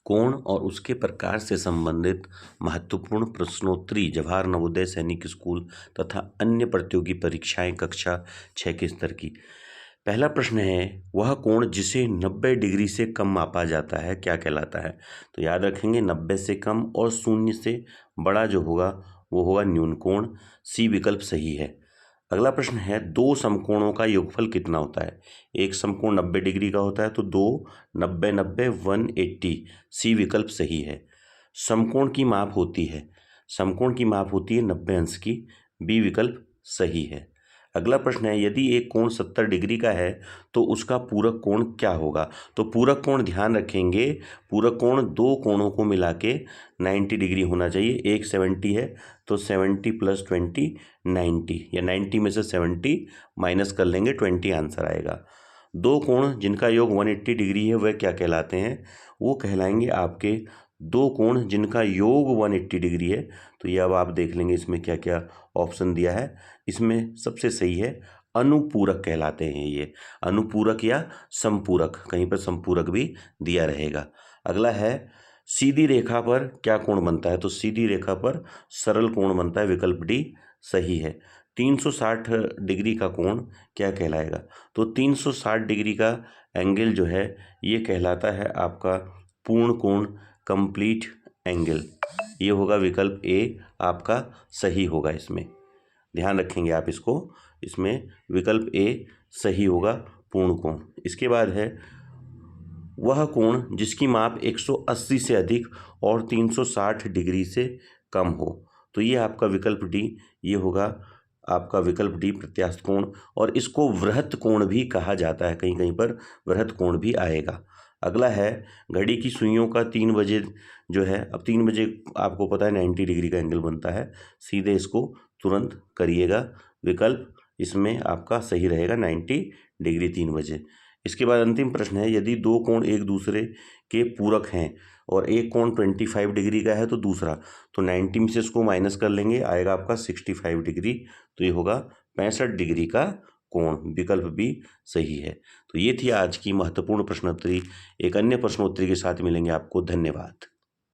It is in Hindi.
कोण और उसके प्रकार से संबंधित महत्वपूर्ण प्रश्नोत्तरी जवाहर नवोदय सैनिक स्कूल तथा अन्य प्रतियोगी परीक्षाएं कक्षा 6 के स्तर की। पहला प्रश्न है, वह कोण जिसे 90 डिग्री से कम मापा जाता है क्या कहलाता है? तो याद रखेंगे 90 से कम और 0 से बड़ा जो होगा वो होगा न्यून कोण। सी विकल्प सही है। अगला प्रश्न है, दो समकोणों का योगफल कितना होता है? एक समकोण 90 डिग्री का होता है तो दो 90 90 180। सी विकल्प सही है। समकोण की माप होती है, समकोण की माप होती है 90 अंश की। बी विकल्प सही है। अगला प्रश्न है, यदि एक कोण 70 डिग्री का है तो उसका पूरक कोण क्या होगा? तो पूरक कोण ध्यान रखेंगे, पूरक कोण दो कोणों को मिला के 90 डिग्री होना चाहिए। एक 70 है तो 70 + 20 90, या 90 में से 70 माइनस कर लेंगे 20 आंसर आएगा। दो कोण जिनका योग 180 डिग्री है वह क्या कहलाते हैं? वो कहलाएंगे आपके दो कोण जिनका योग 180 डिग्री है। तो ये अब आप देख लेंगे इसमें क्या क्या ऑप्शन दिया है। इसमें सबसे सही है अनुपूरक कहलाते हैं ये, अनुपूरक या संपूरक, कहीं पर संपूरक भी दिया रहेगा। अगला है, सीधी रेखा पर क्या कोण बनता है? तो सीधी रेखा पर सरल कोण बनता है। विकल्प डी सही है। 360 डिग्री का कोण क्या कहलाएगा? तो 360 डिग्री का एंगल जो है ये कहलाता है आपका पूर्ण कोण, कंप्लीट एंगल। ये होगा विकल्प ए आपका सही होगा। इसमें ध्यान रखेंगे आप इसको, इसमें विकल्प ए सही होगा पूर्ण कोण। इसके बाद है, वह कोण जिसकी माप 180 से अधिक और 360 डिग्री से कम हो। तो ये आपका विकल्प डी, ये होगा आपका विकल्प डी प्रत्यास्थ कोण। और इसको वृहत कोण भी कहा जाता है, कहीं कहीं पर वृहत कोण भी आएगा। अगला है, घड़ी की सुइयों का 3 बजे जो है, अब 3 बजे आपको पता है 90 डिग्री का एंगल बनता है। सीधे इसको तुरंत करिएगा। विकल्प इसमें आपका सही रहेगा 90 डिग्री 3 बजे। इसके बाद अंतिम प्रश्न है, यदि दो कोण एक दूसरे के पूरक हैं और एक कोण 25 डिग्री का है तो दूसरा, तो 90 में से इसको माइनस कर लेंगे, आएगा आपका 65 डिग्री। तो ये होगा 65 डिग्री का कोण। विकल्प भी सही है। तो ये थी आज की महत्वपूर्ण प्रश्नोत्तरी। एक अन्य प्रश्नोत्तरी के साथ मिलेंगे आपको। धन्यवाद।